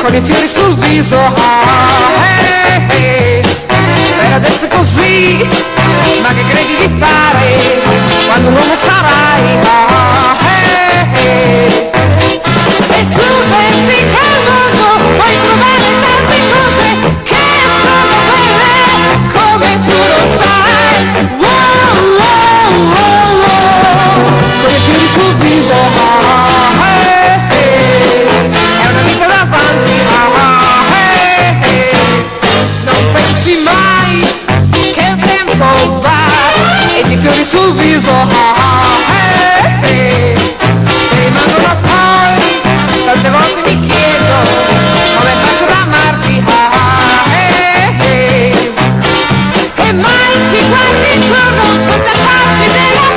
con i fiori sul viso, per adesso è così, ma che credi di fare quando un uomo sarai, e tu pensi che al mondo puoi trovare tante cose che sono belle come tu lo sai, wow, wow, wow, wow. Con i fiori sul viso, è una vita davanti, non pensi mai che il tempo va e di fiori sul viso, mi rimangono poi, tante volte mi chiedo come faccio ad amarti, e mai ti guardi intorno per tapparti della